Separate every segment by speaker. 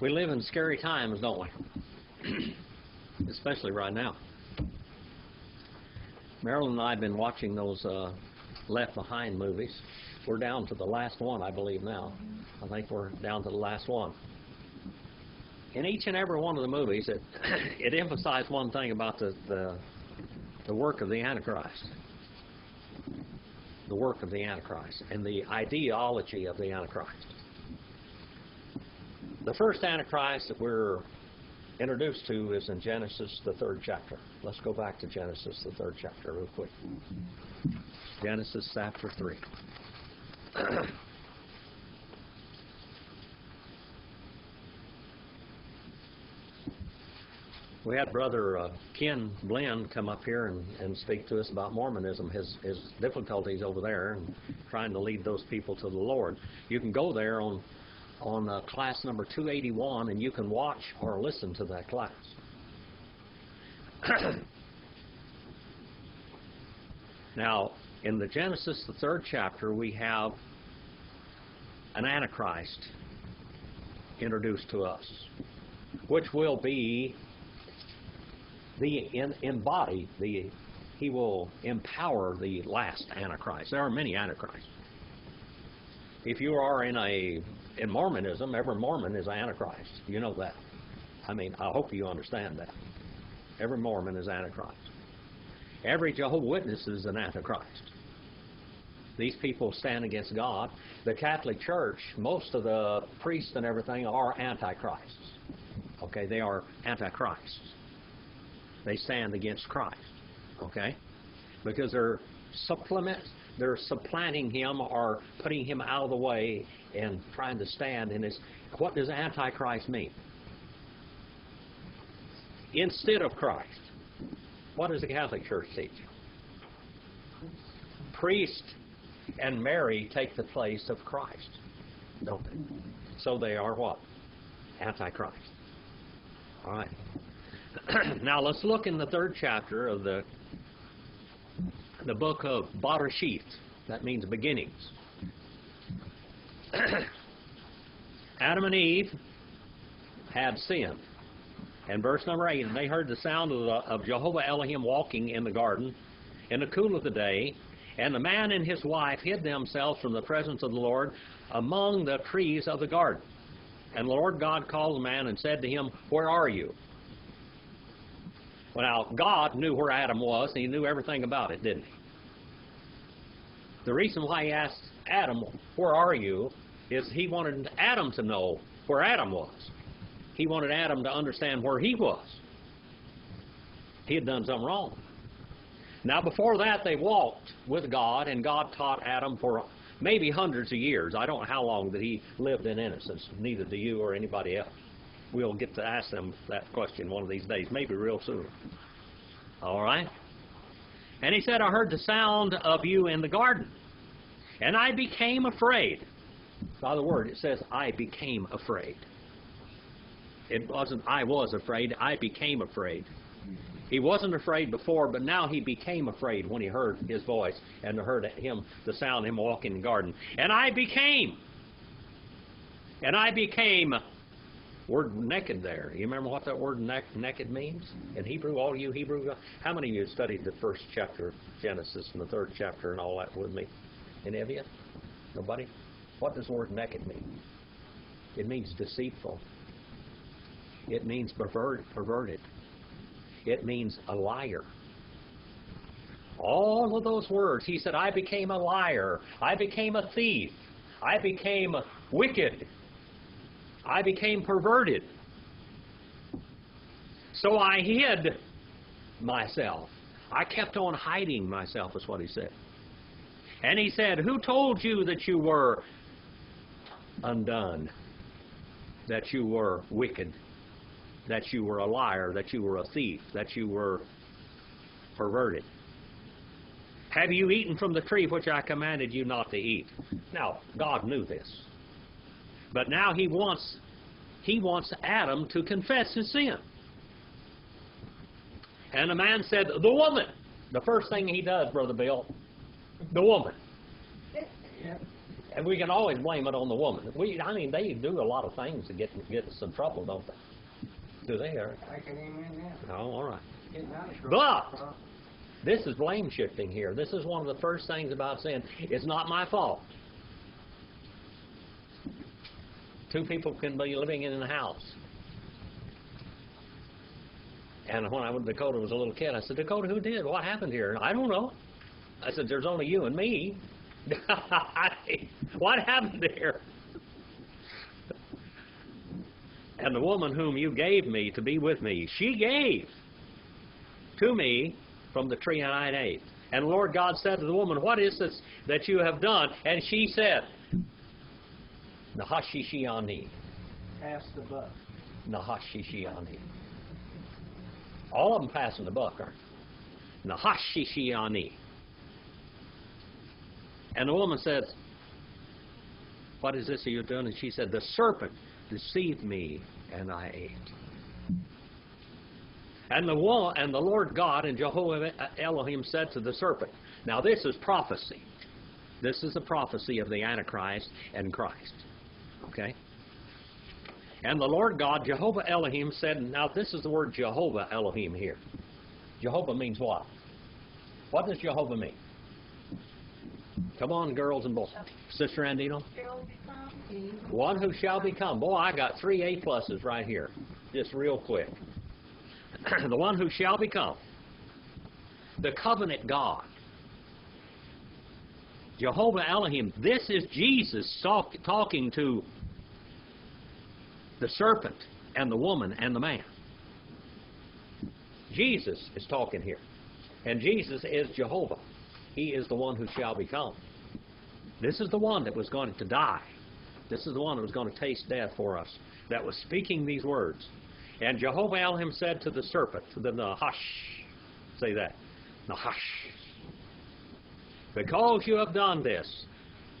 Speaker 1: We live in scary times, don't we? Especially right now. Marilyn and I have been watching those Left Behind movies. We're down to the last one, I believe, now. I think we're down to the last one. In each and every one of the movies, it emphasized one thing about the work of the Antichrist. The work of the Antichrist and the ideology of the Antichrist. The first Antichrist that we're introduced to is in Genesis, the 3rd chapter. Let's go back to Genesis, the 3rd chapter, real quick. Genesis chapter 3. We had Brother Ken Blinn come up here and speak to us about Mormonism, his difficulties over there, and trying to lead those people to the Lord. You can go there on class number 281, and you can watch or listen to that class. Now, in the Genesis, the 3rd chapter, we have an Antichrist introduced to us, which will be he will empower the last Antichrist. There are many Antichrists. If you are in Mormonism, every Mormon is an Antichrist. You know that. I mean, I hope you understand that. Every Mormon is Antichrist. Every Jehovah's Witness is an Antichrist. These people stand against God. The Catholic Church, most of the priests and everything are Antichrists. Okay, they are Antichrists. They stand against Christ. Okay, because they're supplanting him or putting him out of the way and trying to stand in his. What does Antichrist mean? Instead of Christ. What does the Catholic Church teach? Priest and Mary take the place of Christ, don't they? So they are what? Antichrist. All right. Now let's look in the 3rd chapter of the book of Bereshit. That means beginnings. Adam and Eve had sinned. And verse number 8, and they heard the sound of Jehovah Elohim walking in the garden in the cool of the day, and the man and his wife hid themselves from the presence of the Lord among the trees of the garden. And the Lord God called the man and said to him, "Where are you?" Well, now, God knew where Adam was, and he knew everything about it, didn't he? The reason why he asked Adam, "Where are you?" is he wanted Adam to know where Adam was. He wanted Adam to understand where he was. He had done something wrong. Now, before that, they walked with God, and God taught Adam for maybe hundreds of years. I don't know how long that he lived in innocence. Neither do you or anybody else. We'll get to ask them that question one of these days, maybe real soon. All right? And he said, "I heard the sound of you in the garden, and I became afraid." By the word, it says, "I became afraid." It wasn't, "I was afraid," I became afraid. He wasn't afraid before, but now he became afraid when he heard his voice and heard the sound of him walking in the garden. And I became, word naked there. You remember what that word naked means? In Hebrew, all you Hebrew, how many of you studied the 1st chapter of Genesis and the 3rd chapter and all that with me? Any of you? Nobody? What does the word naked mean? It means deceitful. It means perverted. It means a liar. All of those words. He said, "I became a liar. I became a thief. I became wicked. I became perverted. So I hid myself." I kept on hiding myself, is what he said. And he said, "Who told you that you were undone? That you were wicked? That you were a liar? That you were a thief? That you were perverted? Have you eaten from the tree which I commanded you not to eat?" Now, God knew this. But now he wants Adam to confess his sin. And the man said, "The woman." The first thing he does, Brother Bill, the woman. And we can always blame it on the woman. I mean, they do a lot of things to get us in trouble, don't they? Do they, Eric?
Speaker 2: I can amen that.
Speaker 1: Oh, all right.
Speaker 2: Getting out of trouble.
Speaker 1: But this is blame shifting here. This is one of the first things about sin. It's not my fault. Two people can be living in a house. And when Dakota was a little kid, I said, Dakota, who did? What happened here? I don't know. I said, there's only you and me. What happened here? And the woman whom you gave me to be with me, she gave to me from the tree and I ate. And the Lord God said to the woman, what is this that you have done? And she said, Nahashishiani.
Speaker 2: Pass the buck.
Speaker 1: Nahashishiani. All of them passing the buck, aren't they? Nahashishiani. And the woman said, what is this that you're doing? And she said, the serpent deceived me, and I ate. And the Lord God and Jehovah Elohim said to the serpent, now this is prophecy. This is the prophecy of the Antichrist and Christ. Okay? And the Lord God, Jehovah Elohim, said, now this is the word Jehovah Elohim here. Jehovah means what? What does Jehovah mean? Come on, girls and boys. Sister Andino? One who shall become. Boy, I got 3 A+ right here. Just real quick. The one who shall become. The covenant God. Jehovah Elohim. This is Jesus talking to the serpent and the woman and the man. Jesus is talking here. And Jesus is Jehovah. He is the one who shall become. This is the one that was going to die. This is the one that was going to taste death for us, that was speaking these words. And Jehovah Elohim said to the serpent, to the Nahash, say that, Nahash, because you have done this,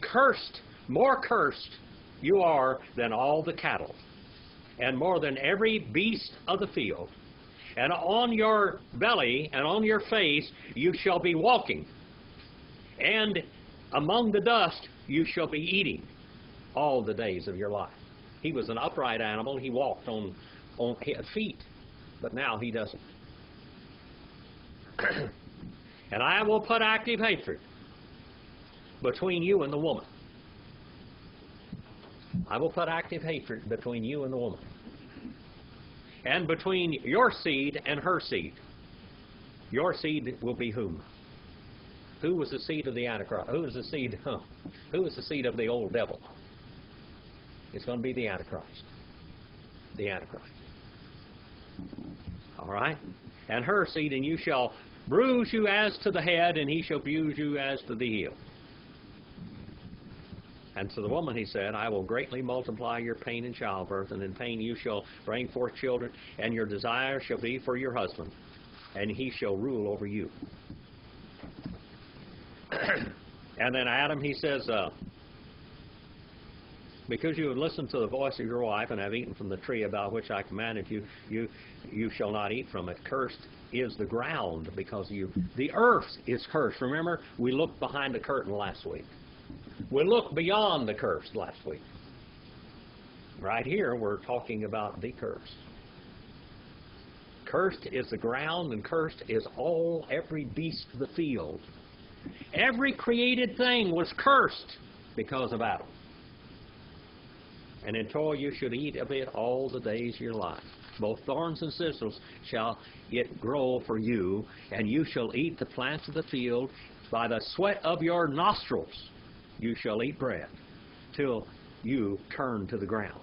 Speaker 1: cursed, more cursed you are than all the cattle, and more than every beast of the field. And on your belly and on your face you shall be walking, and among the dust you shall be eating all the days of your life. He was an upright animal. He walked on his feet, but now he doesn't. And I will put active hatred between you and the woman. I will put active hatred between you and the woman. And between your seed and her seed. Your seed will be whom? Who was the seed of the Antichrist? Who was the seed? Who was the seed of the old devil? It's going to be the Antichrist. The Antichrist. All right? And her seed, and you shall bruise you as to the head, and he shall bruise you as to the heel. And to the woman he said, I will greatly multiply your pain in childbirth, and in pain you shall bring forth children, and your desire shall be for your husband, and he shall rule over you. And then Adam, he says, because you have listened to the voice of your wife and have eaten from the tree about which I commanded you, you shall not eat from it. Cursed is the ground because of you. The earth is cursed. Remember, we looked behind the curtain last week. We looked beyond the curse last week. Right here, we're talking about the curse. Cursed is the ground, and cursed is every beast of the field. Every created thing was cursed because of Adam. And in toil you should eat of it all the days of your life. Both thorns and thistles shall it grow for you, and you shall eat the plants of the field. By the sweat of your nostrils you shall eat bread, till you turn to the ground.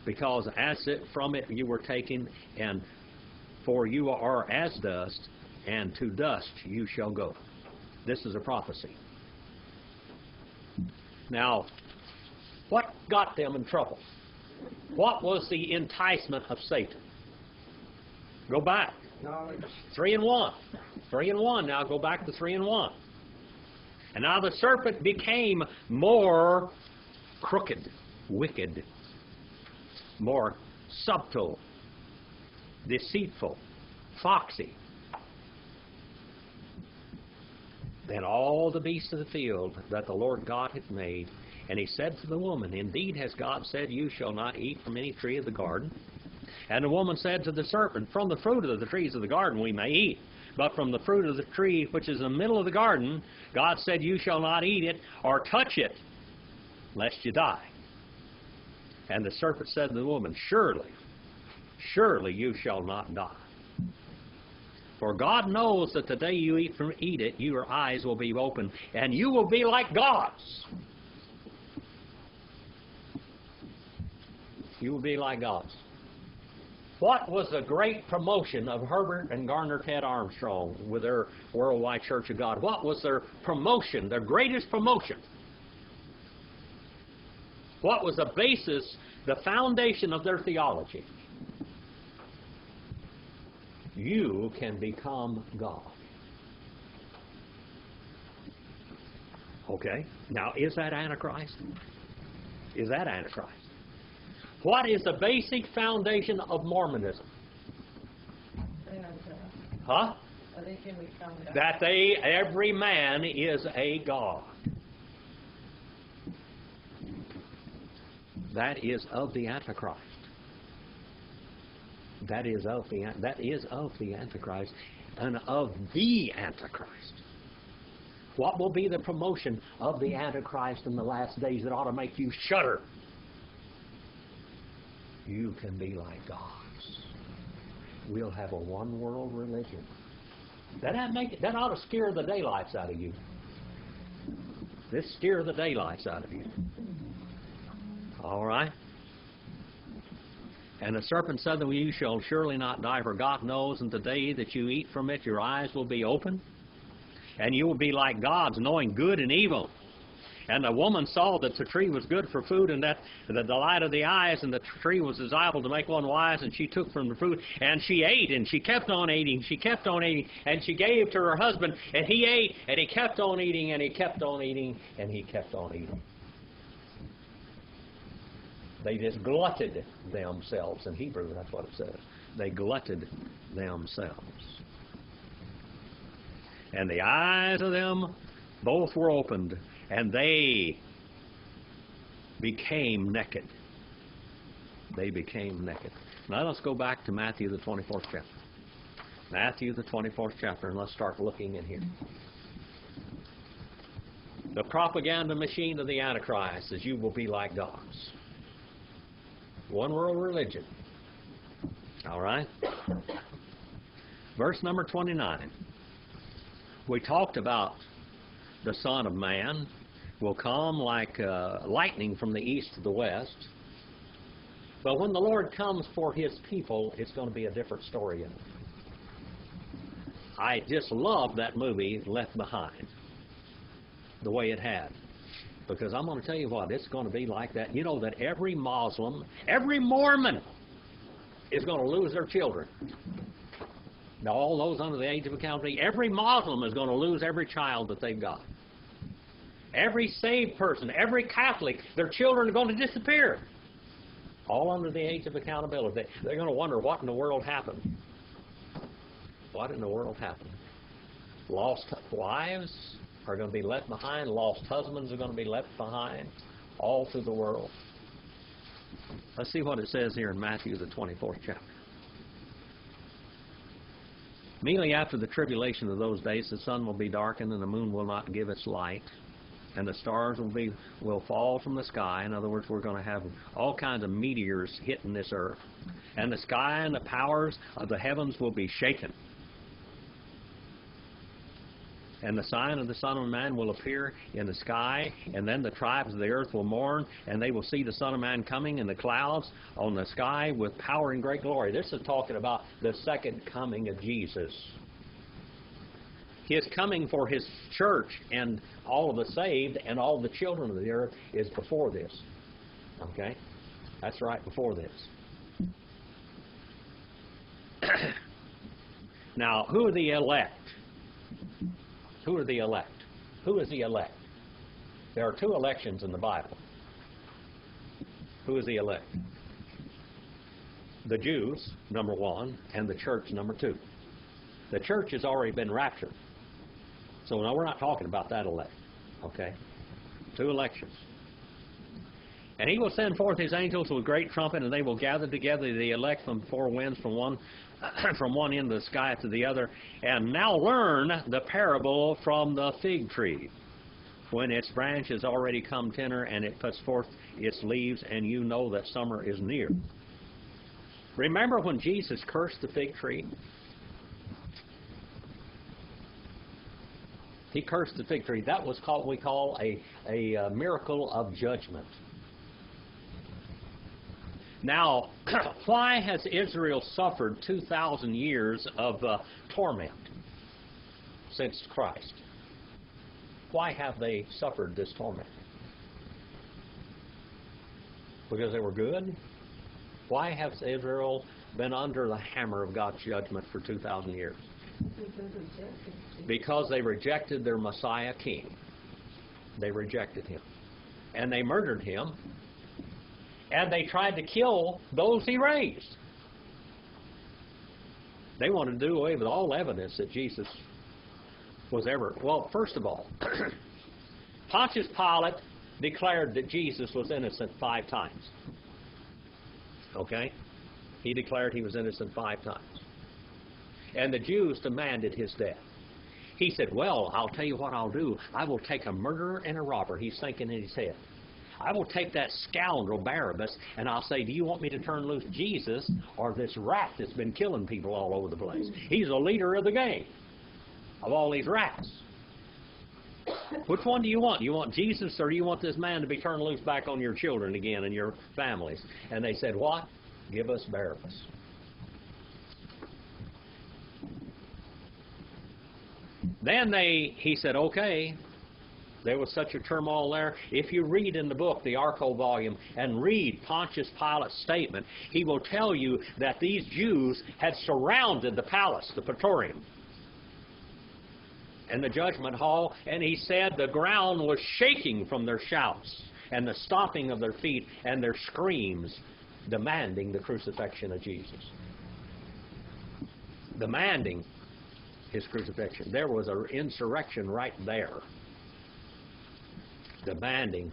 Speaker 1: Because as from it you were taken, and for you are as dust, and to dust you shall go. This is a prophecy. Now, what got them in trouble? What was the enticement of Satan? Go back.
Speaker 2: Knowledge.
Speaker 1: 3 and 1. 3 and 1. Now go back to 3 and 1. And now the serpent became more crooked, wicked, more subtle, deceitful, foxy than all the beasts of the field that the Lord God had made. And he said to the woman, Indeed has God said, You shall not eat from any tree of the garden. And the woman said to the serpent, From the fruit of the trees of the garden we may eat. But from the fruit of the tree which is in the middle of the garden, God said, You shall not eat it or touch it, lest you die. And the serpent said to the woman, Surely, surely you shall not die. For God knows that the day you eat it, your eyes will be opened, and you will be like gods. You will be like gods. What was the great promotion of Herbert and Garner Ted Armstrong with their Worldwide Church of God? What was their promotion, their greatest promotion? What was the basis, the foundation of their theology? You can become God. Okay, now is that Antichrist? Is that Antichrist? What is the basic foundation of Mormonism? Huh? That every man is a god. That is of the Antichrist. That is of the Antichrist and of the Antichrist. What will be the promotion of the Antichrist in the last days that ought to make you shudder? You can be like gods. We'll have a one-world religion. That ought to scare the daylights out of you. This scare the daylights out of you. All right? And the serpent said to you, You shall surely not die, for God knows, and the day that you eat from it, your eyes will be open, and you will be like gods, knowing good and evil. And the woman saw that the tree was good for food, and that the delight of the eyes, and the tree was desirable to make one wise, and she took from the fruit, and she ate, and she kept on eating, she kept on eating, and she gave to her husband, and he ate, and he kept on eating, and he kept on eating, and he kept on eating. They just glutted themselves. In Hebrew, that's what it says. They glutted themselves. And the eyes of them both were opened, and they became naked. They became naked. Now let's go back to Matthew the 24th chapter. Matthew the 24th chapter, and let's start looking in here. The propaganda machine of the Antichrist is you will be like gods. One world religion. All right? Verse number 29. We talked about the Son of Man will come like lightning from the east to the west. But when the Lord comes for His people, it's going to be a different story in it. I just love that movie, Left Behind, the way it had. Because I'm going to tell you what, it's going to be like that. You know that every Muslim, every Mormon is going to lose their children. Now, all those under the age of accountability, every Muslim is going to lose every child that they've got. Every saved person, every Catholic, their children are going to disappear. All under the age of accountability. They're going to wonder what in the world happened. What in the world happened? Lost wives are going to be left behind. Lost husbands are going to be left behind all through the world. Let's see what it says here in Matthew, the 24th chapter. Immediately after the tribulation of those days, the sun will be darkened, and the moon will not give its light, and the stars will fall from the sky. In other words, we're going to have all kinds of meteors hitting this earth. And the sky and the powers of the heavens will be shaken. And the sign of the Son of Man will appear in the sky, and then the tribes of the earth will mourn, and they will see the Son of Man coming in the clouds on the sky with power and great glory. This is talking about the second coming of Jesus. His coming for His church and all of the saved and all the children of the earth is before this. Okay? That's right before this. Now, who are the elect? Who are the elect? Who is the elect? There are two elections in the Bible. Who is the elect? The Jews, number one, and the church, number two. The church has already been raptured. So now we're not talking about that elect. Okay? Two elections. And he will send forth his angels with great trumpet, and they will gather together the elect from four winds, from one from one end of the sky to the other. And now learn the parable from the fig tree. When its branch has already come tender, and it puts forth its leaves, and you know that summer is near. Remember when Jesus cursed the fig tree? He cursed the fig tree. That was what we call a miracle of judgment. Now, why has Israel suffered 2,000 years of torment since Christ? Why have they suffered this torment? Because they were good? Why has Israel been under the hammer of God's judgment for 2,000 years? Because they rejected their Messiah king. They rejected him. And they murdered him. And they tried to kill those he raised. They wanted to do away with all evidence that Jesus was ever... Well, first of all, Pontius Pilate declared that Jesus was innocent 5 times. Okay? He declared he was innocent 5 times. And the Jews demanded his death. He said, well, I'll tell you what I'll do. I will take a murderer and a robber. He's thinking in his head. I will take that scoundrel Barabbas, and I'll say, do you want me to turn loose Jesus or this rat that's been killing people all over the place? He's the leader of the gang of all these rats. Which one do you want? You want Jesus, or do you want this man to be turned loose back on your children again and your families? And they said, what? Give us Barabbas. Then he said, okay. There was such a turmoil there. If you read in the book, the Arco volume, and read Pontius Pilate's statement, he will tell you that these Jews had surrounded the palace, the Praetorium, and the judgment hall, and he said the ground was shaking from their shouts and the stomping of their feet and their screams demanding the crucifixion of Jesus. Demanding his crucifixion. There was an insurrection right there. Demanding.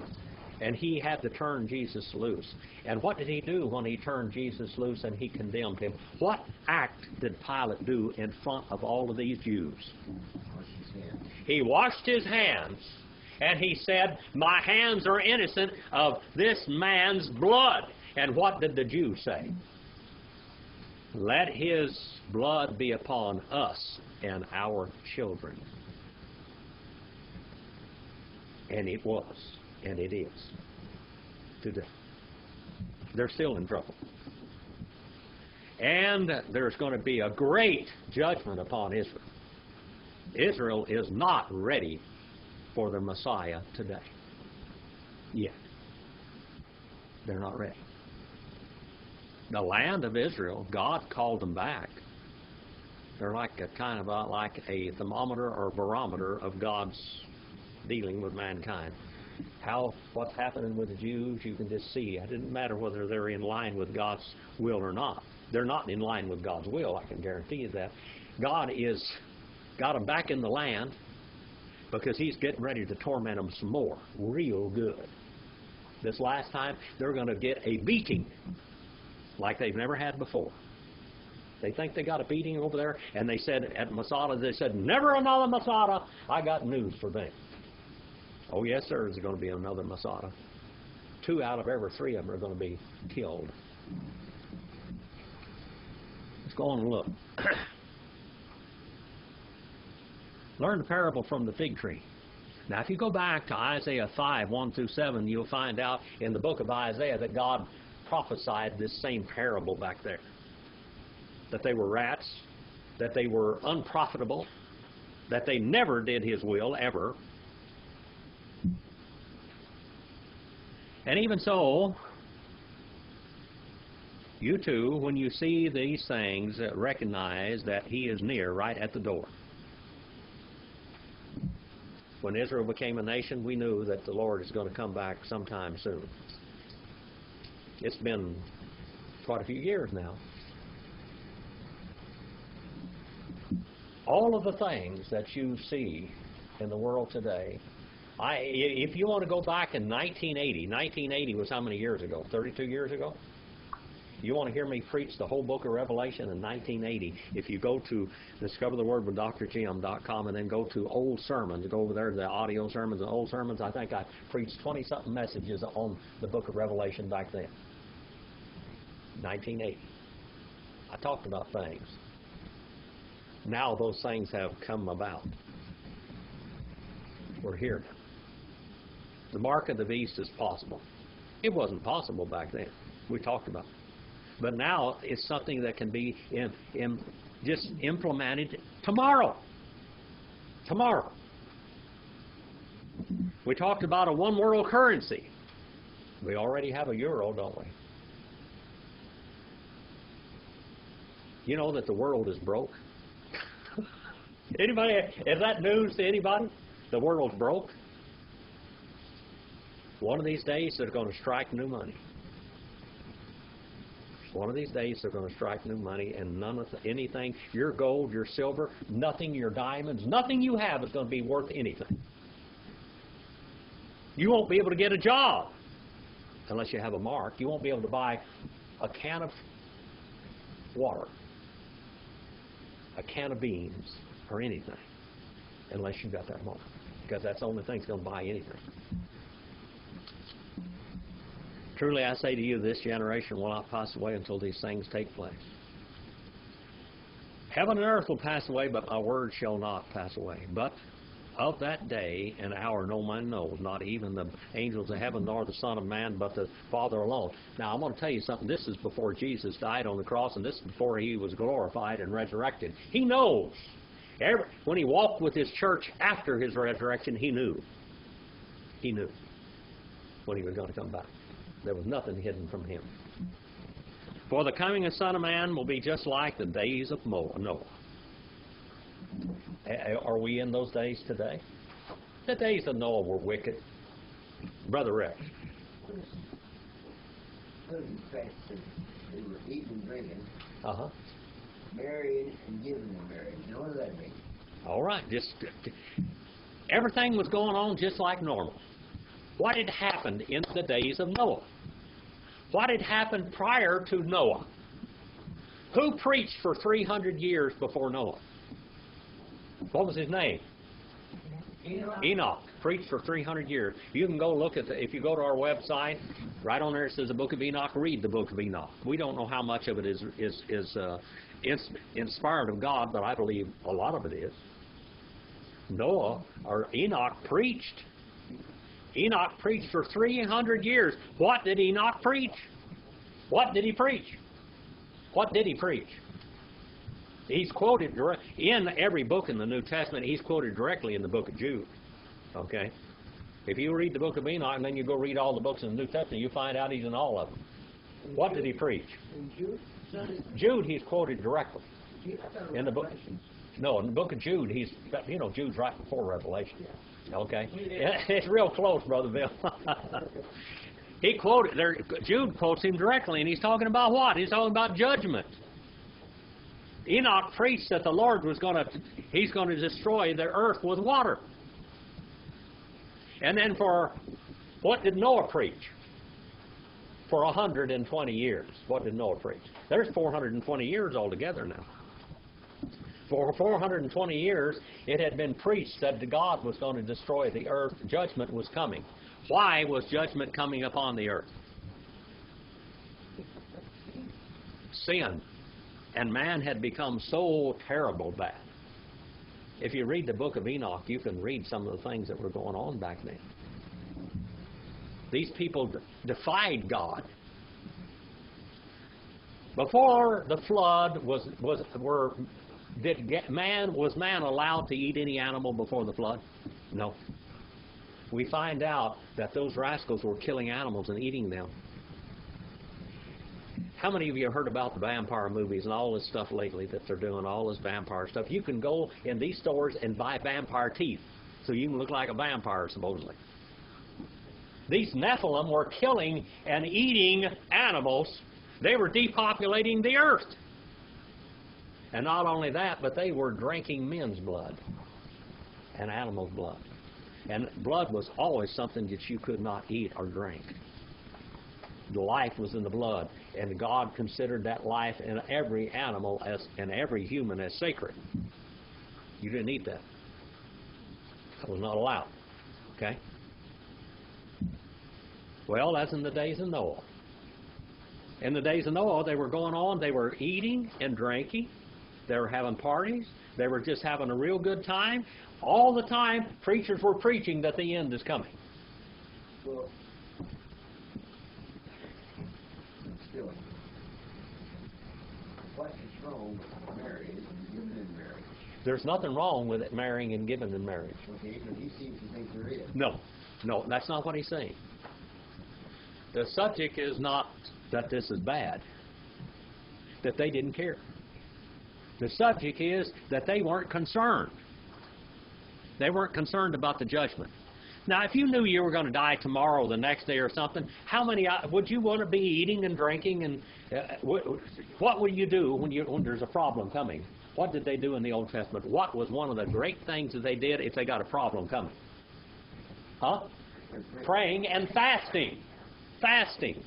Speaker 1: And he had to turn Jesus loose. And what did he do when he turned Jesus loose and he condemned him? What act did Pilate do in front of all of these Jews? He washed his hands, and he said, my hands are innocent of this man's blood. And what did the Jews say? Let his blood be upon us and our children. And it was, and it is today. They're still in trouble. And there's going to be a great judgment upon Israel. Israel is not ready for the Messiah today. Yet. They're not ready. The land of Israel, God called them back. They're like a kind of like a thermometer or barometer of God's dealing with mankind. What's happening with the Jews, you can just see. It didn't matter whether they're in line with God's will or not. They're not in line with God's will, I can guarantee you that. God is got them back in the land because he's getting ready to torment them some more, real good. This last time, they're going to get a beating like they've never had before. They think they got a beating over there, and they said at Masada, they said, never another Masada. I got news for them. Oh, yes, sir, there's going to be another Masada. 2 out of every 3 of them are going to be killed. Let's go on and look. Learn the parable from the fig tree. Now, if you go back to Isaiah 5, 1 through 7, you'll find out in the book of Isaiah that God prophesied this same parable back there. That they were rats, that they were unprofitable, that they never did his will, ever. And even so, you too, when you see these things, recognize that he is near, right at the door. When Israel became a nation, we knew that the Lord is going to come back sometime soon. It's been quite a few years now. All of the things that you see in the world today If you want to go back in 1980 was how many years ago? 32 years ago? You want to hear me preach the whole book of Revelation in 1980? If you go to discoverthewordwithdrjim.com and then go to old sermons, go over there to the audio sermons and old sermons, I think I preached 20-something messages on the book of Revelation back then. 1980. I talked about things. Now those things have come about. We're here now. The mark of the beast is possible. It wasn't possible back then. We talked about it. But now it's something that can be just implemented tomorrow. Tomorrow. We talked about a one world currency. We already have a euro, don't we? You know that the world is broke? Anybody? Is that news to anybody? The world's broke. One of these days they're going to strike new money. One of these days they're going to strike new money, and none of anything, your gold, your silver, nothing, your diamonds, nothing you have is going to be worth anything. You won't be able to get a job unless you have a mark. You won't be able to buy a can of water, a can of beans, or anything unless you've got that mark, because that's the only thing that's going to buy anything. Truly I say to you, this generation will not pass away until these things take place. Heaven and earth will pass away, but my word shall not pass away. But of that day and hour no man knows, not even the angels of heaven nor the Son of Man, but the Father alone. Now I'm going to tell you something. This is before Jesus died on the cross, and this is before he was glorified and resurrected. He knows. When he walked with his church after his resurrection, he knew. He knew when he was going to come back. There was nothing hidden from him. For the coming of the Son of Man will be just like the days of Noah. Are we in those days today? The days of Noah were wicked. Brother Rex.
Speaker 3: They were eating and drinking,
Speaker 1: Uh-huh.
Speaker 3: marrying and giving in marriage. You know what that means?
Speaker 1: All right. Just everything was going on just like normal. What had happened in the days of Noah? What had happened prior to Noah? Who preached for 300 years before Noah? What was his name? Enoch. Preached for 300 years. You can go look at if you go to our website, right on there it says the book of Enoch. Read the book of Enoch. We don't know how much of it is inspired of God, but I believe a lot of it is. Enoch preached. Enoch preached for 300 years. What did Enoch preach? What did he preach? What did he preach? He's quoted in every book in the New Testament. He's quoted directly in the book of Jude. Okay? If you read the book of Enoch and then you go read all the books in the New Testament, you find out he's in all of them. What did he preach?
Speaker 2: In Jude?
Speaker 1: Jude, he's quoted directly. In the book. No, in the book of Jude, Jude's right before Revelation. Okay? It's real close, Brother Bill. He quoted there. Jude quotes him directly, and he's talking about what? He's talking about judgment. Enoch preached that the Lord was He's going to destroy the earth with water. And then what did Noah preach? For 120 years. What did Noah preach? There's 420 years altogether now. For 420 years, it had been preached that God was going to destroy the earth. Judgment was coming. Why was judgment coming upon the earth? Sin. And man had become so terrible bad. If you read the book of Enoch, you can read some of the things that were going on back then. These people defied God. Before the flood, was man allowed to eat any animal before the flood? No. We find out that those rascals were killing animals and eating them. How many of you have heard about the vampire movies and all this stuff lately that they're doing, all this vampire stuff? You can go in these stores and buy vampire teeth so you can look like a vampire, supposedly. These Nephilim were killing and eating animals. They were depopulating the earth. And not only that, but they were drinking men's blood and animals' blood. And blood was always something that you could not eat or drink. The life was in the blood, and God considered that life in every animal and every human as sacred. You didn't eat that. That was not allowed. Okay? Well, that's in the days of Noah. In the days of Noah, they were going on, they were eating and drinking, they were having parties, they were just having a real good time. All the time, preachers were preaching that the end is coming.
Speaker 3: Well, still, what is wrong with marriage and giving in marriage?
Speaker 1: There's nothing wrong with it marrying and giving in marriage.
Speaker 3: Okay, but he seems to think there is.
Speaker 1: No, that's not what he's saying. The subject is not that this is bad, that they didn't care. The subject is that they weren't concerned. They weren't concerned about the judgment. Now, if you knew you were going to die tomorrow, the next day or something, how many would you want to be eating and drinking? And what will you do when there's a problem coming? What did they do in the Old Testament? What was one of the great things that they did if they got a problem coming? Huh? Praying and fasting. Fasting.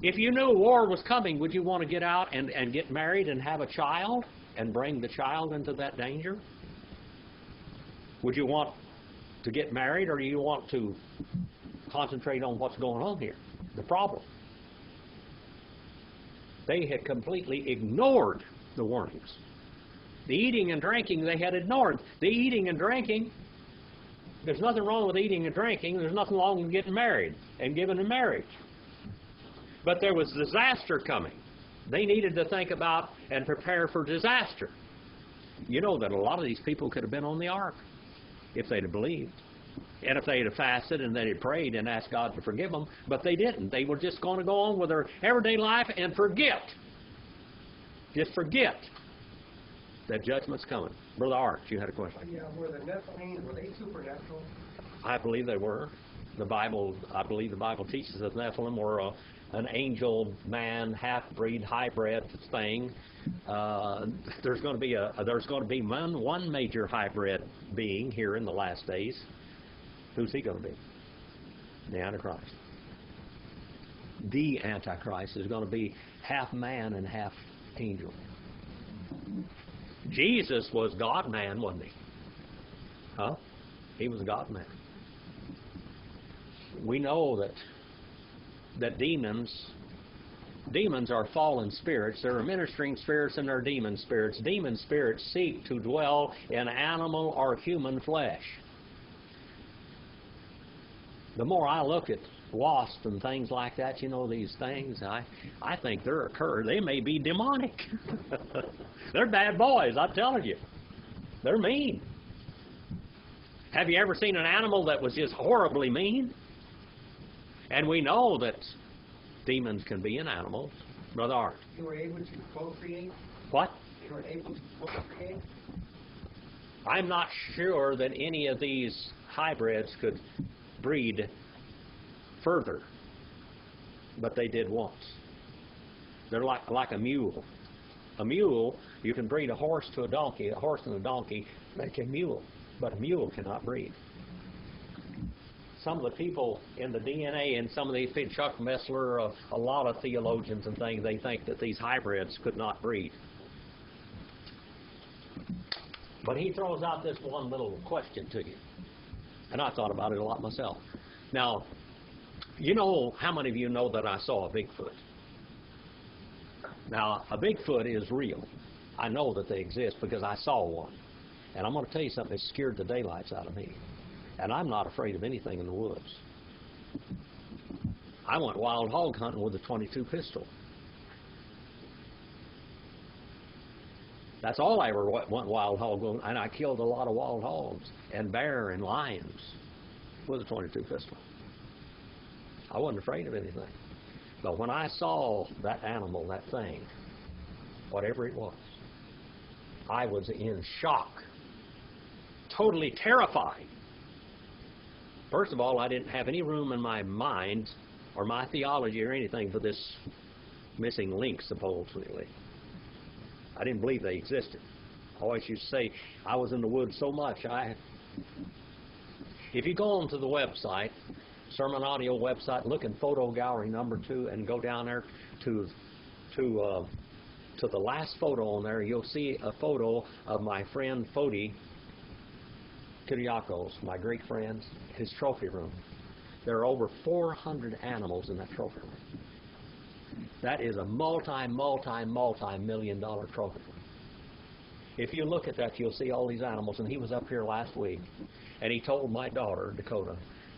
Speaker 1: If you knew war was coming, would you want to get out and get married and have a child and bring the child into that danger? Would you want to get married, or do you want to concentrate on what's going on here, the problem? They had completely ignored the warnings. The eating and drinking they had ignored. The eating and drinking, there's nothing wrong with eating and drinking. There's nothing wrong with getting married and giving in marriage. But there was disaster coming. They needed to think about and prepare for disaster. You know that a lot of these people could have been on the ark if they'd have believed. And if they'd have fasted and they'd have prayed and asked God to forgive them. But they didn't. They were just going to go on with their everyday life and forget. Just forget that judgment's coming. Brother Art, you had a question.
Speaker 2: Yeah, were the Nephilim, were they supernatural?
Speaker 1: I believe they were. I believe the Bible teaches that Nephilim were an angel, man, half-breed, hybrid thing. There's going to be one major hybrid being here in the last days. Who's he going to be? The Antichrist. The Antichrist is going to be half man and half angel. Jesus was God-man, wasn't he? Huh? He was God-man. We know that demons are fallen spirits. There are ministering spirits and there are demon spirits. Demon spirits seek to dwell in animal or human flesh. The more I look at wasps and things like that, you know, these things, I think they may be demonic. They're bad boys, I'm telling you. They're mean. Have you ever seen an animal that was just horribly mean? And we know that demons can be in animals. Brother Art.
Speaker 2: You were able to procreate?
Speaker 1: What?
Speaker 2: You were able to procreate?
Speaker 1: I'm not sure that any of these hybrids could breed further, but they did once. They're like a mule. A mule, you can breed a horse to a donkey. A horse and a donkey make a mule, but a mule cannot breed. Some of the people in the DNA and some of these people, Chuck Messler, a lot of theologians and things, they think that these hybrids could not breed. But he throws out this one little question to you. And I thought about it a lot myself. Now, you know, how many of you know that I saw a Bigfoot? Now, a Bigfoot is real. I know that they exist because I saw one. And I'm going to tell you something that scared the daylights out of me. And I'm not afraid of anything in the woods. I went wild hog hunting with a .22 pistol. That's all I ever went wild hog hunting, and I killed a lot of wild hogs and bear and lions with a .22 pistol. I wasn't afraid of anything. But when I saw that animal, that thing, whatever it was, I was in shock, totally terrified. First of all, I didn't have any room in my mind or my theology or anything for this missing link, supposedly. I didn't believe they existed. I always used to say, I was in the woods so much, If you go onto the website, Sermon Audio website, look in photo gallery number 2 and go down there to the last photo on there, you'll see a photo of my friend Fodi Kyriakos, my Greek friend, his trophy room. There are over 400 animals in that trophy room. That is a multi-million dollar trophy room. If you look at that, you'll see all these animals, and he was up here last week, and he told my daughter, Dakota,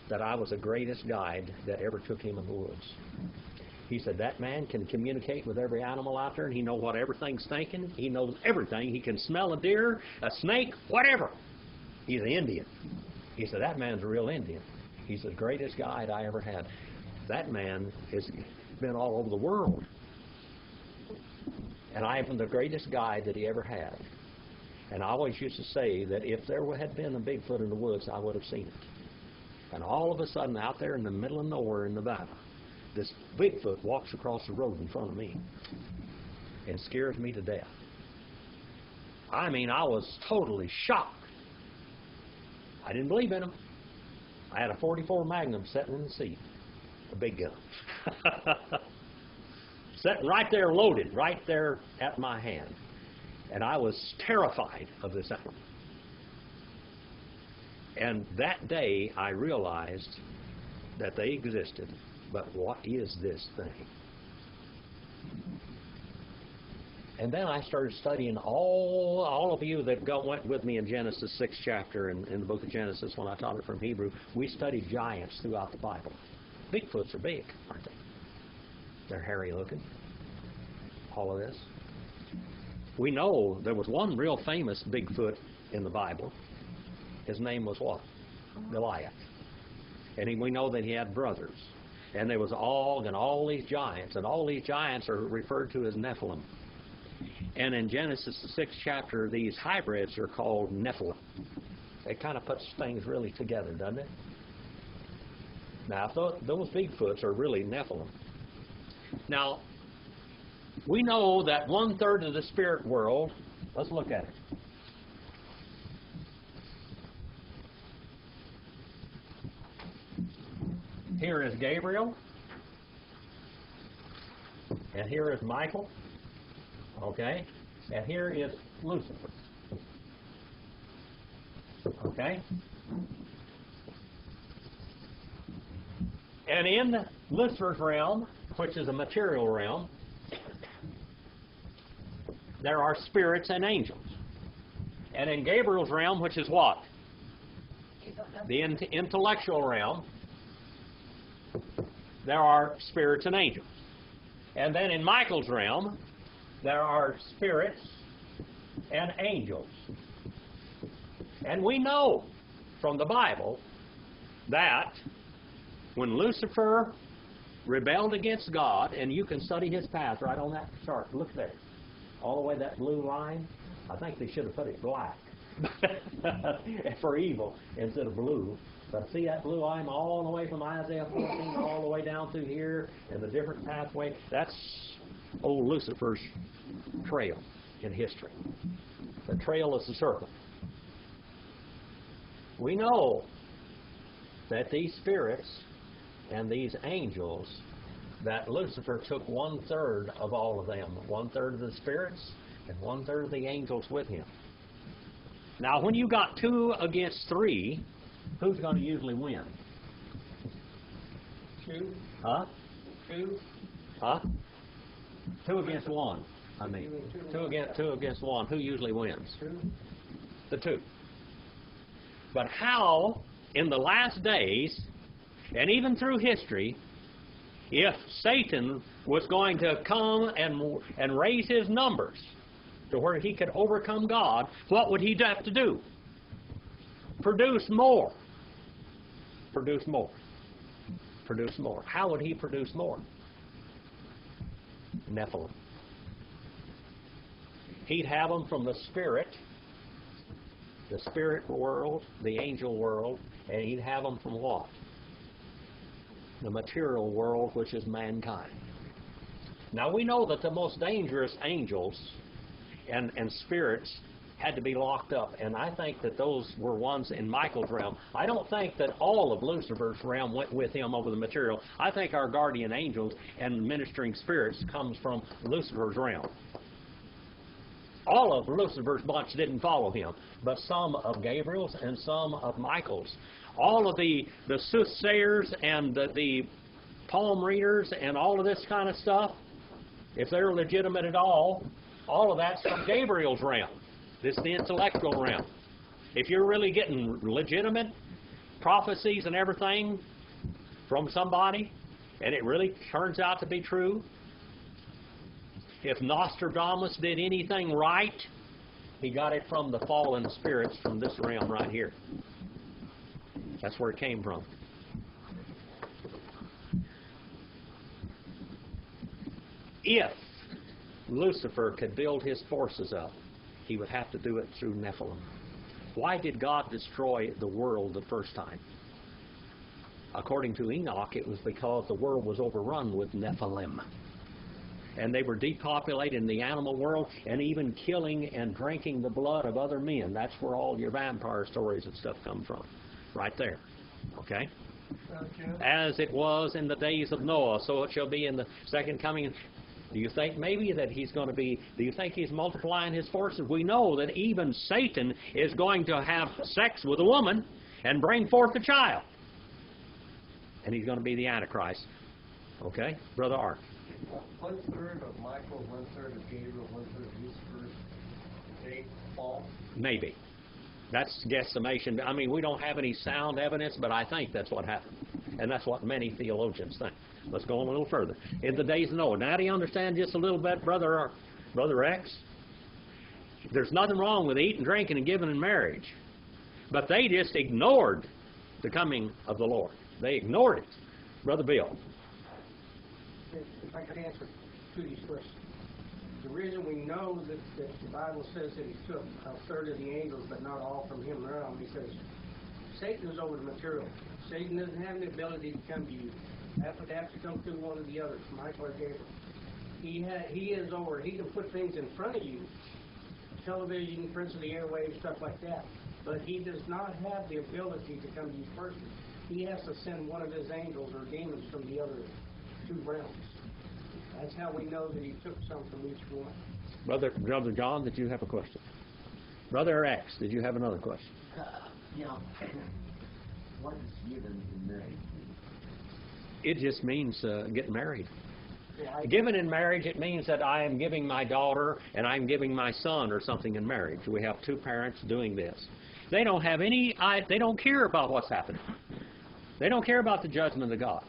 Speaker 1: that I was the greatest guide that ever took him in the woods. He said, that man can communicate with every animal out there, and he knows what everything's thinking. He knows everything. He can smell a deer, a snake, whatever. He's an Indian. He said, that man's a real Indian. He's the greatest guide I ever had. That man has been all over the world. And I am the greatest guide that he ever had. And I always used to say that if there had been a Bigfoot in the woods, I would have seen it. And all of a sudden, out there in the middle of nowhere in Nevada, this Bigfoot walks across the road in front of me and scares me to death. I mean, I was totally shocked. I didn't believe in him. I had a .44 Magnum sitting in the seat, a big gun. Sitting right there loaded, right there at my hand. And I was terrified of this animal. And that day I realized that they existed. But what is this thing? And then I started studying all of you that went with me in Genesis 6th chapter in the book of Genesis when I taught it from Hebrew. We studied giants throughout the Bible. Bigfoots are big, aren't they? They're hairy looking. All of this. We know there was one real famous Bigfoot in the Bible. His name was what? Goliath. And we know that he had brothers. And there was Og and all these giants. And all these giants are referred to as Nephilim. And in Genesis the 6th chapter, these hybrids are called Nephilim. It kind of puts things really together, doesn't it? Now, those Bigfoots are really Nephilim. Now, we know that 1/3 of the spirit world, let's look at it. Here is Gabriel, and here is Michael, okay, and here is Lucifer, okay. And in Lucifer's realm, which is a material realm, there are spirits and angels. And in Gabriel's realm, which is what? The intellectual realm, there are spirits and angels. And then in Michael's realm, there are spirits and angels. And we know from the Bible that when Lucifer rebelled against God, and you can study his path right on that chart. Look there. All the way that blue line. I think they should have put it black for evil instead of blue. But see that blue line all the way from Isaiah 14 all the way down through here and the different pathway? That's old Lucifer's trail in history. The trail is the serpent. We know that these spirits and these angels, that Lucifer took 1/3 of all of them, 1/3 of the spirits and 1/3 of the angels with him. Now, when you got 2 against 3, who's going to usually win?
Speaker 2: 2.
Speaker 1: Huh?
Speaker 2: 2.
Speaker 1: Huh? 2 against 1. I mean, 2 against 1. Who usually wins?
Speaker 2: 2.
Speaker 1: The 2. But how, in the last days, and even through history, if Satan was going to come and raise his numbers to where he could overcome God, what would he have to do? Produce more. Produce more. Produce more. How would he produce more? Nephilim. He'd have them from the spirit world, the angel world, and he'd have them from what? The material world, which is mankind. Now we know that the most dangerous angels and spirits had to be locked up. And I think that those were ones in Michael's realm. I don't think that all of Lucifer's realm went with him over the material. I think our guardian angels and ministering spirits comes from Lucifer's realm. All of Lucifer's bunch didn't follow him, but some of Gabriel's and some of Michael's. All of the soothsayers and the palm readers and all of this kind of stuff, if they're legitimate at all of that's from Gabriel's realm. This is the intellectual realm. If you're really getting legitimate prophecies and everything from somebody, and it really turns out to be true, if Nostradamus did anything right, he got it from the fallen spirits from this realm right here. That's where it came from. If Lucifer could build his forces up, he would have to do it through Nephilim. Why did God destroy the world the first time? According to Enoch, it was because the world was overrun with Nephilim. And they were depopulating the animal world and even killing and drinking the blood of other men. That's where all your vampire stories and stuff come from. Right there. Okay? As it was in the days of Noah, so it shall be in the second coming. Do you think maybe that he's going to be, do you think he's multiplying his forces? We know that even Satan is going to have sex with a woman and bring forth a child. And he's going to be the Antichrist. Okay? Brother Art.
Speaker 2: 1/3 of Michael, 1/3 of Gabriel, 1/3 of Lucifer, they fall?
Speaker 1: Maybe. That's guesstimation. I mean, we don't have any sound evidence, but I think that's what happened. And that's what many theologians think. Let's go on a little further. In the days of Noah. Now, do you understand just a little bit, Brother X? There's nothing wrong with eating, drinking, and giving in marriage. But they just ignored the coming of the Lord. They ignored it. Brother Bill.
Speaker 2: If I could answer Judy's question. The reason we know that the Bible says that he took 1/3 of the angels, but not all from him around, because Satan is over the material. Satan doesn't have the ability to come to you. That would have to come through one of the others, Michael or Gabriel. He is over. He can put things in front of you, television, prince of the airwaves, stuff like that. But he does not have the ability to come to you personally. He has to send one of his angels or demons from the other two realms. That's how we know that he took some from each one.
Speaker 1: Brother John, did you have a question? Brother X, did you have another question?
Speaker 3: Yeah. What is given in marriage?
Speaker 1: It just means getting married.
Speaker 2: Yeah,
Speaker 1: Given in marriage, it means that I am giving my daughter and I'm giving my son or something in marriage. We have two parents doing this. They don't have they don't care about what's happening. They don't care about the judgment of God.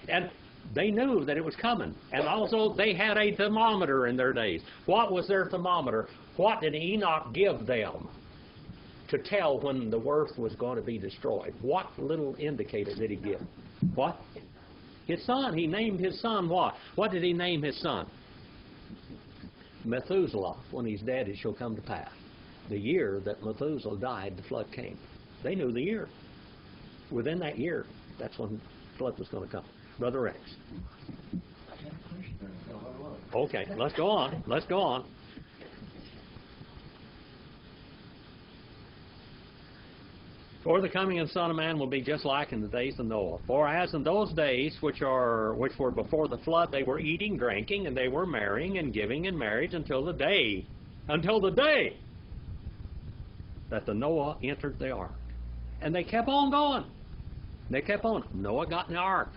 Speaker 1: And they knew that it was coming. And also, they had a thermometer in their days. What was their thermometer? What did Enoch give them to tell when the earth was going to be destroyed? What little indicator did he give? What? His son. He named his son what? What did he name his son? Methuselah. When he's dead, it shall come to pass. The year that Methuselah died, the flood came. They knew the year. Within that year, that's when the flood was going to come. Brother X. Okay, let's go on. Let's go on. For the coming of the Son of Man will be just like in the days of Noah. For as in those days which were before the flood, they were eating, drinking, and they were marrying and giving in marriage until the day that the Noah entered the ark. And they kept on going. They kept on. Noah got in the ark.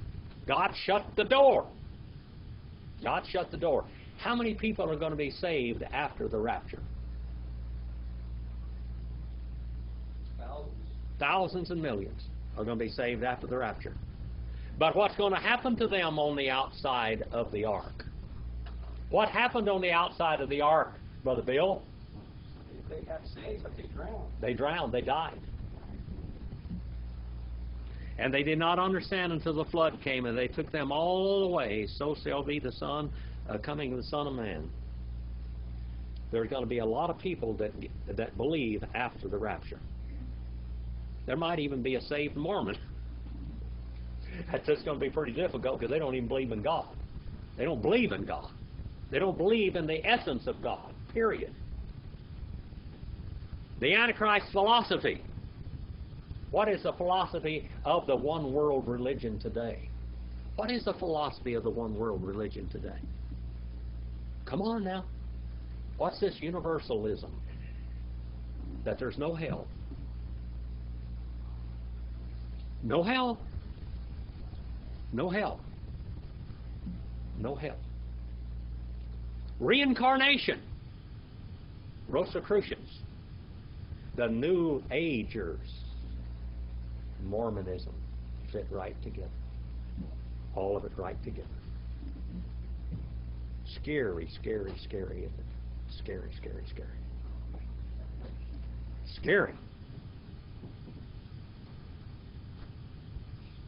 Speaker 1: God shut the door. God shut the door. How many people are going to be saved after the rapture? Thousands and millions are going to be saved after the rapture. But what's going to happen to them on the outside of the ark? What happened on the outside of the ark, Brother Bill?
Speaker 2: They got saved, but they drowned.
Speaker 1: They drowned. They died. And they did not understand until the flood came, and they took them all away. So shall be the coming of the Son of Man. There's going to be a lot of people that believe after the rapture. There might even be a saved Mormon. That's just going to be pretty difficult because they don't even believe in God. They don't believe in God. They don't believe in the essence of God, period. The Antichrist philosophy. What is the philosophy of the one world religion today? What is the philosophy of the one world religion today? Come on now. What's this universalism? That there's no hell. No hell. No hell. No hell. Reincarnation. Rosicrucians. The New Agers. Mormonism. Fit right together. All of it right together. Scary, scary, scary, isn't it? Scary, scary, scary. Scary.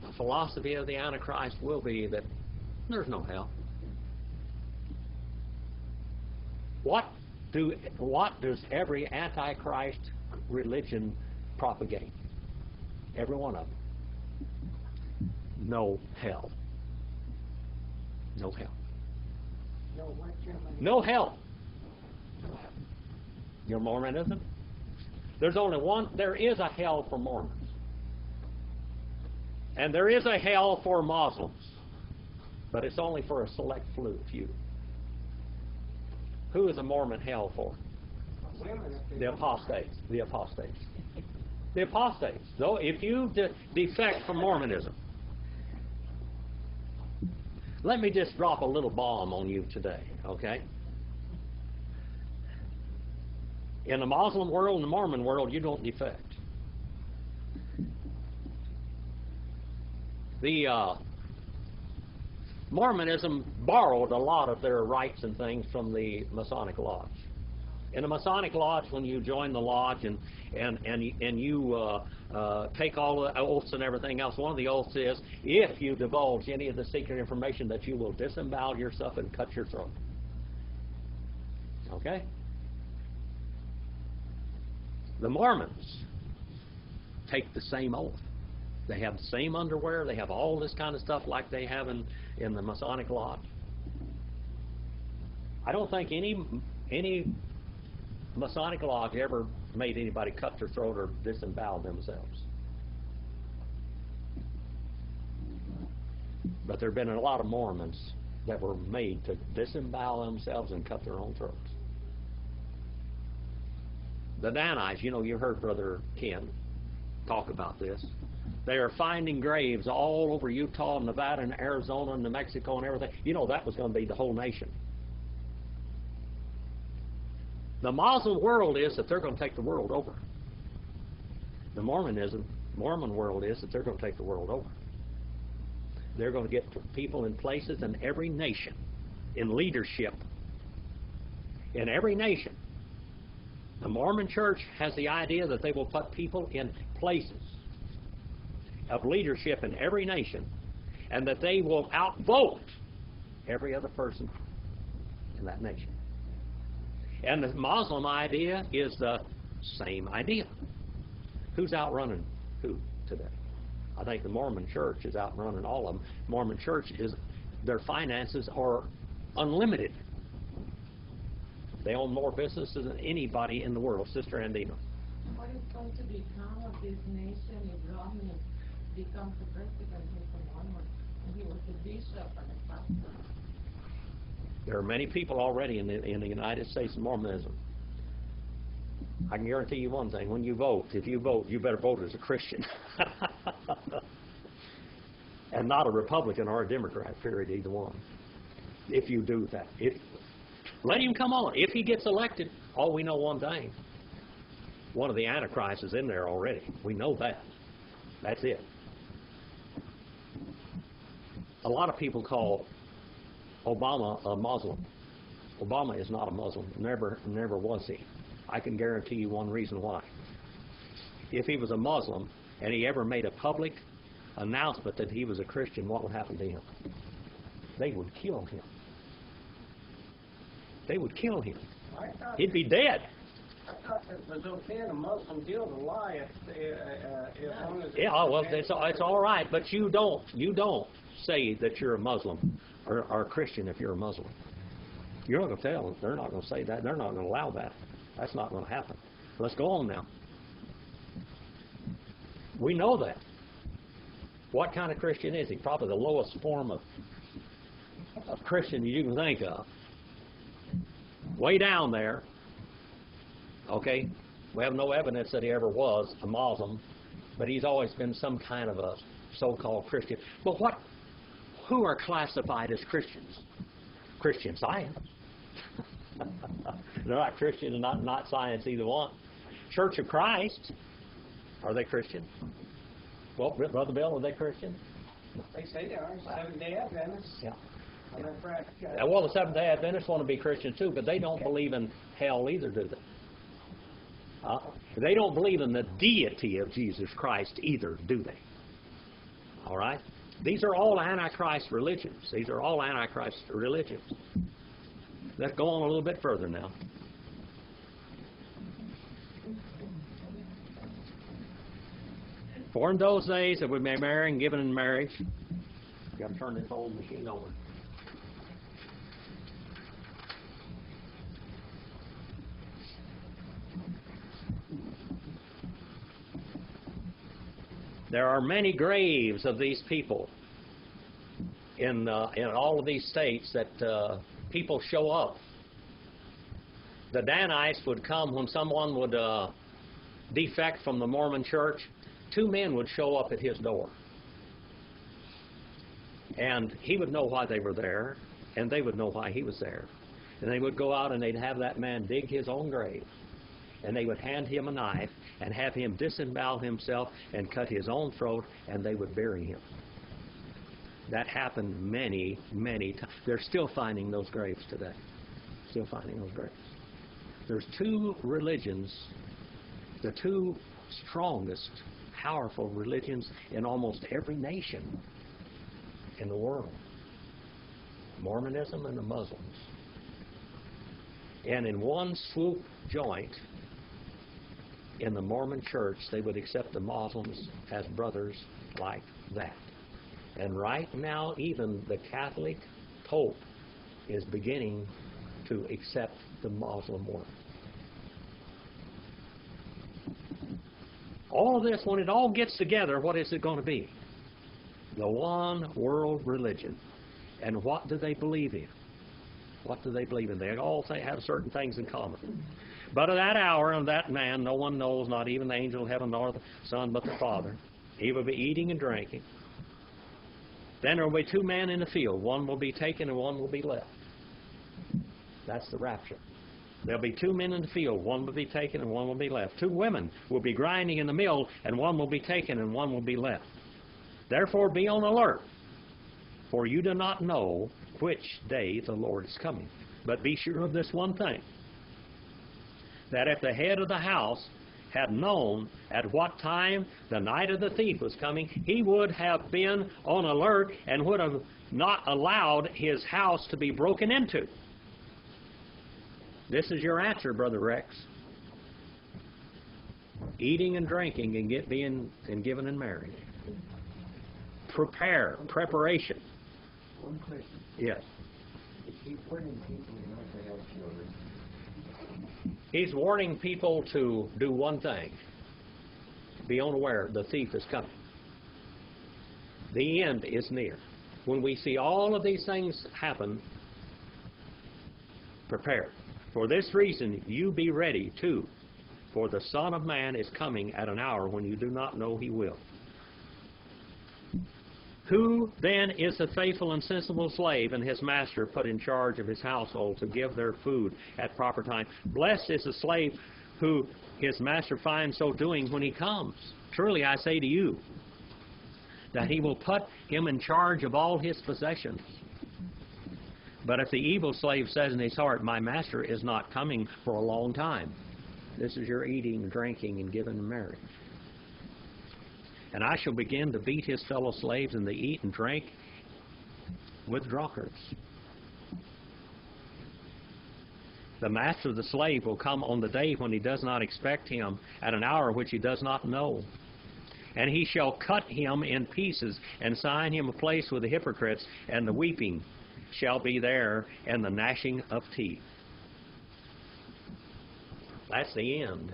Speaker 1: The philosophy of the Antichrist will be that there's no hell. What does every Antichrist religion propagate? Every one of them. No hell. No hell.
Speaker 2: No what, Germany?
Speaker 1: No hell. Your Mormonism? There's only one. There is a hell for Mormons. And there is a hell for Muslims. But it's only for a select few. Who is a Mormon hell for?
Speaker 2: Women, if they
Speaker 1: The
Speaker 2: don't-
Speaker 1: apostates. The apostates. The apostates. So if you defect from Mormonism, let me just drop a little bomb on you today, okay? In the Muslim world and the Mormon world, you don't defect. The Mormonism borrowed a lot of their rights and things from the Masonic Lodge. In the Masonic Lodge, when you join the lodge and you take all the oaths and everything else, one of the oaths is, if you divulge any of the secret information, that you will disembowel yourself and cut your throat. Okay? The Mormons take the same oath. They have the same underwear. They have all this kind of stuff like they have in the Masonic Lodge. I don't think any Masonic Lodge ever made anybody cut their throat or disembowel themselves. But there have been a lot of Mormons that were made to disembowel themselves and cut their own throats. The Danites, you heard Brother Ken talk about this. They are finding graves all over Utah and Nevada and Arizona and New Mexico and everything. That was going to be the whole nation. The Muslim world is that they're going to take the world over. The Mormon world is that they're going to take the world over. They're going to get people in places in every nation, in leadership, in every nation. The Mormon Church has the idea that they will put people in places of leadership in every nation, and that they will outvote every other person in that nation. And the Muslim idea is the same idea. Who's outrunning who today? I think the Mormon Church is outrunning all of them. Mormon Church their finances are unlimited. They own more businesses than anybody in the world. Sister Andina.
Speaker 4: What is going to become of this nation if Romney becomes the president? He's a Mormon, and he was the bishop and a pastor.
Speaker 1: There are many people already in the United States of Mormonism. I can guarantee you one thing. When you vote, if you vote, you better vote as a Christian. And not a Republican or a Democrat, period, either one. If you do that. Let him come on. If he gets elected, we know one thing. One of the Antichrists is in there already. We know that. That's it. A lot of people call Obama a Muslim. Obama is not a Muslim. Never was he. I can guarantee you one reason why. If he was a Muslim and he ever made a public announcement that he was a Christian, what would happen to him? They would kill him. They would kill him. He'd be dead.
Speaker 2: I thought it was okay in a Muslim deal to lie as long as...
Speaker 1: Yeah, well, it's all right, but you don't say that you're a Muslim or a Christian if you're a Muslim. You're not going to tell them. They're not going to say that. They're not going to allow that. That's not going to happen. Let's go on now. We know that. What kind of Christian is he? Probably the lowest form of Christian you can think of. Way down there. Okay? We have no evidence that he ever was a Muslim, but he's always been some kind of a so-called Christian. But who are classified as Christians? Christian Science. They're not Christian and not Science, either one. Church of Christ, are they Christian? Well, Brother Bill, are they Christian?
Speaker 2: They say they are. Seventh-day Adventists.
Speaker 1: Yeah.
Speaker 2: Yeah.
Speaker 1: Well, the Seventh-day Adventists want to be Christian too, but they don't believe in hell either, do they? They don't believe in the deity of Jesus Christ either, do they? All right? These are all Antichrist religions. These are all Antichrist religions. Let's go on a little bit further now. For in those days that we may marry and given in marriage, you've got to turn this old machine over. There are many graves of these people in all of these states that people show up. The Danites would come when someone would defect from the Mormon church. 2 men would show up at his door. And he would know why they were there, and they would know why he was there. And they would go out and they'd have that man dig his own grave. And they would hand him a knife and have him disembowel himself and cut his own throat, and they would bury him. That happened many, many times. They're still finding those graves today. Still finding those graves. There's 2 religions, the 2 strongest, powerful religions in almost every nation in the world. Mormonism and the Muslims. And in one swoop joint, in the Mormon church, they would accept the Muslims as brothers like that. And right now, even the Catholic Pope is beginning to accept the Muslim world. All of this, when it all gets together, what is it going to be? The one world religion. And what do they believe in? What do they believe in? They all have certain things in common. But at that hour and that man, no one knows, not even the angel of heaven nor the Son, but the Father. He will be eating and drinking. Then there will be 2 men in the field. One will be taken and one will be left. That's the rapture. There'll be 2 men in the field. One will be taken and one will be left. 2 women will be grinding in the mill, and one will be taken and one will be left. Therefore be on alert, for you do not know which day the Lord is coming. But be sure of this one thing, that if the head of the house had known at what time the night of the thief was coming, he would have been on alert and would have not allowed his house to be broken into. This is your answer, Brother Rex. Eating and drinking and being given in marriage. Preparation.
Speaker 3: One question.
Speaker 1: Yes.
Speaker 3: Is he warning people not to have children?
Speaker 1: He's warning people to do one thing. Be unaware, the thief is coming. The end is near. When we see all of these things happen, prepare. For this reason, you be ready too, for the Son of Man is coming at an hour when you do not know he will. Who then is the faithful and sensible slave and his master put in charge of his household to give their food at proper time? Blessed is the slave who his master finds so doing when he comes. Truly I say to you, that he will put him in charge of all his possessions. But if the evil slave says in his heart, my master is not coming for a long time, this is your eating, drinking, and giving in marriage. And I shall begin to beat his fellow slaves, and they eat and drink with drunkards. The master of the slave will come on the day when he does not expect him, at an hour which he does not know. And he shall cut him in pieces, and assign him a place with the hypocrites, and the weeping shall be there, and the gnashing of teeth. That's the end.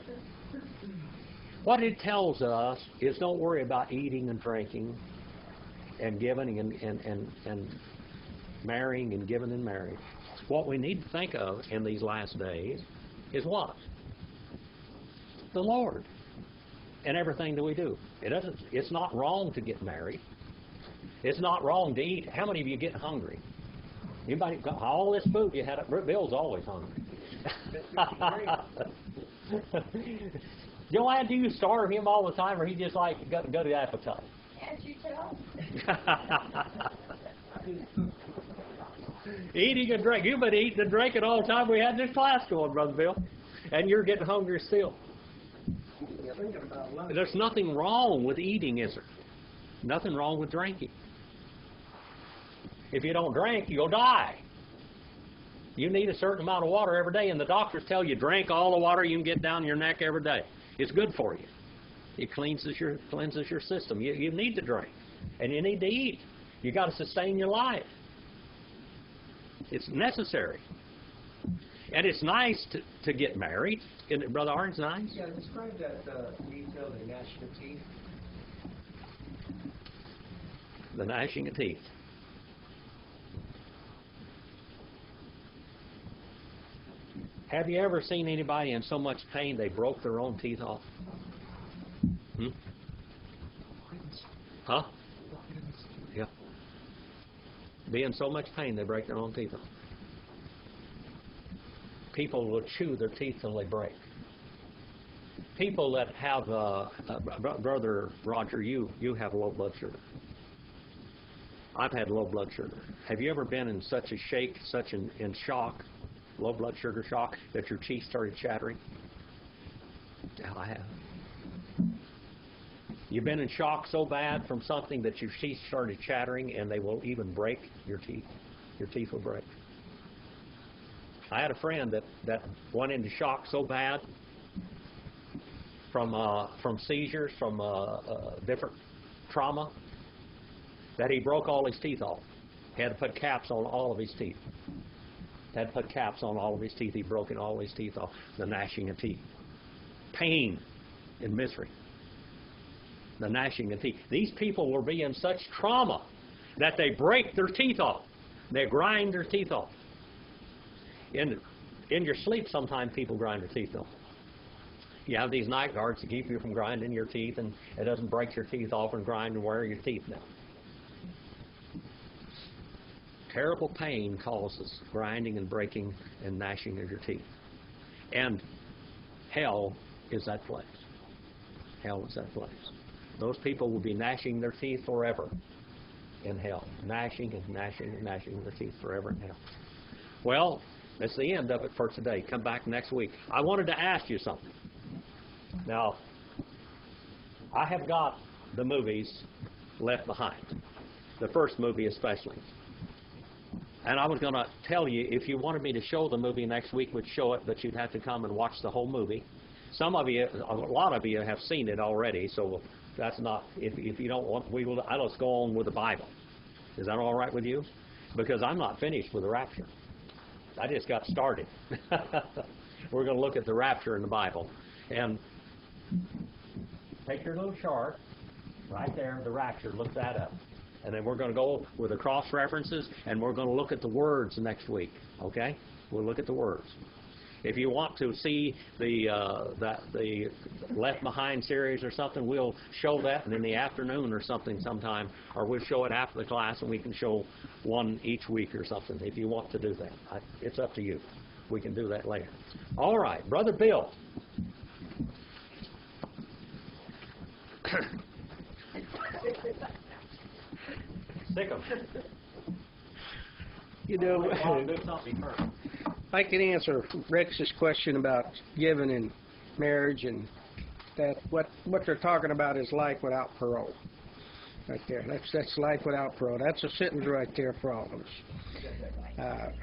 Speaker 1: What it tells us is don't worry about eating and drinking and giving and marrying and giving and marrying. What we need to think of in these last days is what? The Lord. And everything that we do. It's not wrong to get married. It's not wrong to eat. How many of you get hungry? Anybody got all this food you had? Bill's always hungry. Joanne, do you starve him all the time, or he just like go to the appetite?
Speaker 4: Can't you tell?
Speaker 1: Eating and drinking. You've been eating and drinking all the time we had this class going, Brother Bill. And you're getting hungry still. There's nothing wrong with eating, is there? Nothing wrong with drinking. If you don't drink, you'll die. You need a certain amount of water every day, and the doctors tell you drink all the water you can get down your neck every day. It's good for you. It cleanses your system. You need to drink, and you need to eat. You got to sustain your life. It's necessary. And it's nice to get married. Isn't it, Brother Arn's nice?
Speaker 2: Yeah, describe that detail, the gnashing of teeth.
Speaker 1: The gnashing of teeth. Have you ever seen anybody in so much pain they broke their own teeth off? Huh? Yeah. Be in so much pain they break their own teeth off. People will chew their teeth till they break. People that have, Brother Roger, you have low blood sugar. I've had low blood sugar. Have you ever been in such a shake, in shock, low blood sugar shock, that your teeth started chattering? Yeah, I have. You've been in shock so bad from something that your teeth started chattering, and they will even break your teeth. Your teeth will break. I had a friend that went into shock so bad from seizures, from different trauma, that he broke all his teeth off. He had to put caps on all of his teeth. Had to put caps on all of his teeth. He broke all his teeth off. The gnashing of teeth. Pain and misery. The gnashing of teeth. These people will be in such trauma that they break their teeth off. They grind their teeth off. In your sleep, sometimes people grind their teeth off. You have these night guards to keep you from grinding your teeth, and it doesn't break your teeth off and grind and wear your teeth down. Terrible pain causes grinding and breaking and gnashing of your teeth. And hell is that place. Hell is that place. Those people will be gnashing their teeth forever in hell. Gnashing and gnashing and gnashing their teeth forever in hell. Well, that's the end of it for today. Come back next week. I wanted to ask you something. Now, I have got the movies Left Behind. The first movie especially. And I was going to tell you, if you wanted me to show the movie next week, we'd show it, but you'd have to come and watch the whole movie. Some of you, a lot of you have seen it already, so that's not, if you don't want, I'll just go on with the Bible. Is that all right with you? Because I'm not finished with the rapture. I just got started. We're going to look at the rapture in the Bible. And take your little chart, right there, the rapture, look that up. And then we're going to go with the cross references, and we're going to look at the words next week. Okay? We'll look at the words. If you want to see the Left Behind series or something, we'll show that in the afternoon or something sometime, or we'll show it after the class, and we can show one each week or something if you want to do that. It's up to you. We can do that later. All right, Brother Bill. Sick 'em.
Speaker 2: You know, I can answer Rex's question about giving and marriage, and that what they're talking about is life without parole. Right there. That's life without parole. That's a sentence right there for all of us.